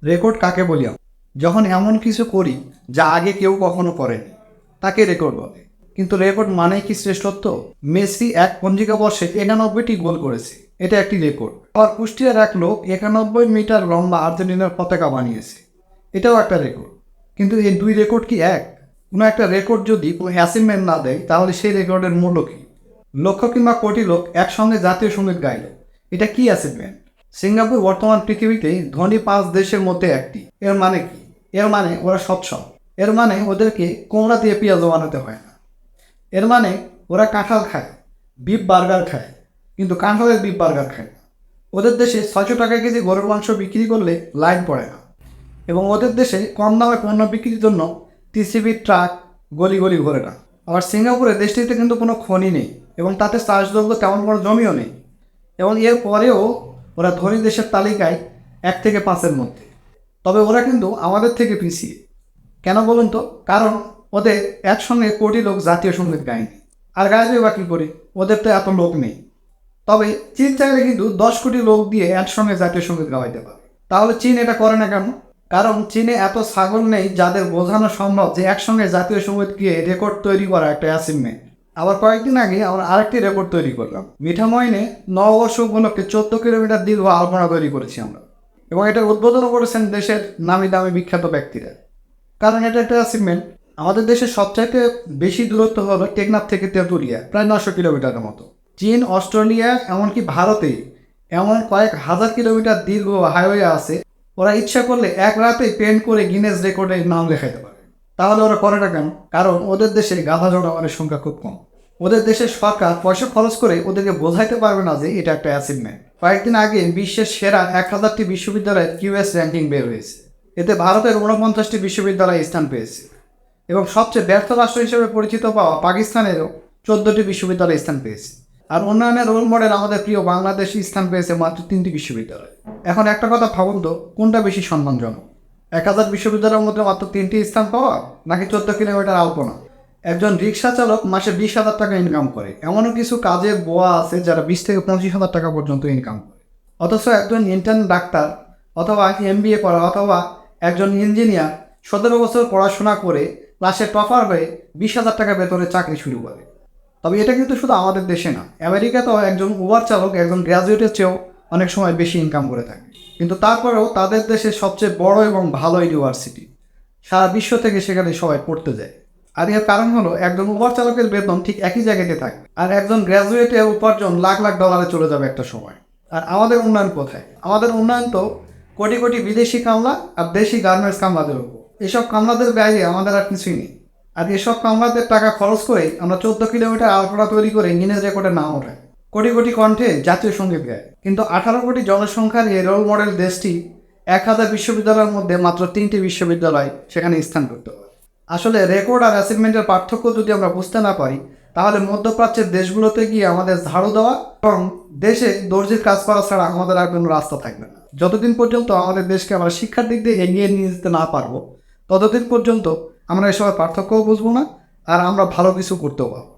Record কাকে বলি আমরা? যখন এমন কিছু করি যা আগে কেউ কখনো করেনি, তাকে রেকর্ড বলে। কিন্তু রেকর্ড মানেই কি শ্রেষ্ঠত্ব? মেসি এক পঞ্জিকা বর্ষে 91টি গোল করেছে, এটা একটি রেকর্ড। আবার কুষ্টিয়ার এক লোক 91 মিটার লম্বা আর্জেন্টিনার পতাকা বানিয়েছে, এটাও একটা রেকর্ড। কিন্তু এই দুই রেকর্ড কি এক? কোনো একটা রেকর্ড যদি কোনো অ্যাচিভমেন্ট না দেয়, তাহলে সেই রেকর্ডের মূল্য কী? লক্ষ কিংবা কোটি লোক একসঙ্গে জাতীয় সঙ্গীত গাইল, এটা কি অ্যাচিভমেন্ট? সিঙ্গাপুর বর্তমান পৃথিবীতে ধনী 5 দেশের মধ্যে একটি। এর মানে কি? এর মানে ওরা সচ্ছল। এর মানে ওদেরকে কোমড়া দিয়ে পেঁয়াজ বানাতে হয় না। এর মানে ওরা কাঁঠাল খায়, বিফ বার্গার খায়, কিন্তু কাঁঠালের বিফ বার্গার খায় না। ওদের দেশে 600 টাকা কেজি গরুর মাংস বিক্রি করলে লাইন পড়ে না। এবং ওদের দেশে কম দামে পণ্য বিক্রির জন্য টিসিবির ট্রাক গলি গলি ঘোরে না। আবার সিঙ্গাপুরে দেশটিতে কিন্তু কোনো খনি নেই, এবং তাতে চাষযোগ্য তেমন কোনো জমিও নেই। এবং এর পরেও ওরা ধনী দেশের তালিকায় 1 থেকে 5-এর মধ্যে। তবে ওরা কিন্তু আমাদের থেকে পিছিয়ে। কেন বলুন তো? কারণ ওদের একসঙ্গে কোটি লোক জাতীয় সঙ্গীত গায়নি। আর গাইবে বা কী করে? ওদের তো এত লোক নেই। তবে চীন চাইলে কিন্তু 10 কোটি লোক দিয়ে একসঙ্গে জাতীয় সঙ্গীত গাওয়াইতে পারে। তাহলে চীন এটা করে না কেন? কারণ চীনে এত ছাগল নেই যাদের বোঝানো সম্ভব যে একসঙ্গে জাতীয় সঙ্গীত গিয়ে রেকর্ড তৈরি করা একটা অ্যাচিভমেন্ট। আবার কয়েকদিন আগে আমরা আরেকটি রেকর্ড তৈরি করলাম। মিঠামইনে নববর্ষ উপলক্ষে 14 কিলোমিটার দীর্ঘ আলপনা তৈরি করেছি আমরা। এবং এটার উদ্বোধনও করেছেন দেশের নামি দামি বিখ্যাত ব্যক্তিরা। কারণ এটা একটা অ্যাচিভমেন্ট। আমাদের দেশের সবচাইতে বেশি দূরত্ব হলো টেকনাফ থেকে তেঁতুলিয়া, প্রায় 900 কিলোমিটারের মতো। চীন, অস্ট্রেলিয়া, এমনকি ভারতে এমন কয়েক হাজার কিলোমিটার দীর্ঘ হাইওয়ে আছে, ওরা ইচ্ছা করলে এক রাতেই পেন্ট করে গিনেস রেকর্ডে নাম লেখাইতে পারে। তাহলে ওরা করে না কেন? কারণ ওদের দেশে গাধা জনগণের সংখ্যা খুব কম। ওদের দেশের সরকার পয়সা খরচ করে ওদেরকে বোঝাইতে পারবে না যে এটা একটা অ্যাচিভমেন্ট। কয়েকদিন আগে বিশ্বের সেরা 1000টি বিশ্ববিদ্যালয়ের কিউএস র্যাঙ্কিং বের হয়েছে। এতে ভারতের 49টি বিশ্ববিদ্যালয় স্থান পেয়েছে। এবং সবচেয়ে ব্যর্থ রাষ্ট্র হিসেবে পরিচিত পাওয়া পাকিস্তানেরও 14টি বিশ্ববিদ্যালয় স্থান পেয়েছে। আর উন্নয়নের রোল মডেল আমাদের প্রিয় বাংলাদেশই স্থান পেয়েছে মাত্র 3টি বিশ্ববিদ্যালয়। এখন একটা কথা ভাবুন তো, কোনটা বেশি সম্মানজনক? 1000 বিশ্ববিদ্যালয়ের মধ্যে মাত্র 3টি স্থান পাওয়া, নাকি 14 কিলোমিটার আলপনা? একজন রিক্সা চালক মাসে 20,000 টাকা ইনকাম করে। এমনও কিছু কাজের বোয়া আছে যারা 20 থেকে 25,000 টাকা পর্যন্ত ইনকাম করে। অথচ একজন ইন্টার্ন ডাক্তার, অথবা এমবিএ করা, অথবা একজন ইঞ্জিনিয়ার 17 বছর পড়াশোনা করে ক্লাসে টপার হয়ে 20,000 টাকা বেতনে চাকরি শুরু করে। তবে এটা কিন্তু শুধু আমাদের দেশে না, আমেরিকাতেও একজন উবার চালক একজন গ্র্যাজুয়েটের চেয়েও অনেক সময় বেশি ইনকাম করে থাকে। কিন্তু তারপরেও তাদের দেশের সবচেয়ে বড় এবং ভালো ইউনিভার্সিটি, সারা বিশ্ব থেকে সেখানে সবাই পড়তে যায়। আর এর কারণ হলো একজন উবার চালকের বেতন ঠিক একই জায়গাতে থাকে, আর একজন গ্র্যাজুয়েটের উপার্জন লাখ লাখ ডলারে চলে যাবে একটা সময়। আর আমাদের উন্নয়ন কোথায়? আমাদের উন্নয়ন তো কোটি কোটি বিদেশি কামলা আর দেশি গার্মেন্টস কামলাদের উপর। এসব কামলাদের বাইরে আমাদের আর কিছুই নেই। আর এসব কামলাদের টাকা খরচ করে আমরা 14 কিলোমিটার আলপনা তৈরি করে গিনেস রেকর্ডের নাম ওঠাই। কোটি কোটি কণ্ঠে জাতীয় সঙ্গীত গায়। কিন্তু 18 কোটি জনসংখ্যার এই রোল মডেল দেশটি 1000 বিশ্ববিদ্যালয়ের মধ্যে মাত্র 3টি বিশ্ববিদ্যালয় সেখানে স্থান করতে পারে। আসলে রেকর্ড আর অ্যাচিভমেন্টের পার্থক্য যদি আমরা বুঝতে না পারি, তাহলে মধ্যপ্রাচ্যের দেশগুলোতে গিয়ে আমাদের ঝাড়ু দেওয়া এবং দেশে দর্জির কাজ করা ছাড়া আমাদের আর কোনো রাস্তা থাকবে না। যতদিন পর্যন্ত আমাদের দেশকে আমরা শিক্ষার দিক দিয়ে এগিয়ে নিয়ে যেতে না পারবো, ততদিন পর্যন্ত আমরা এসবের পার্থক্যও বুঝবো না, আর আমরা ভালো কিছু করতেও পারবো।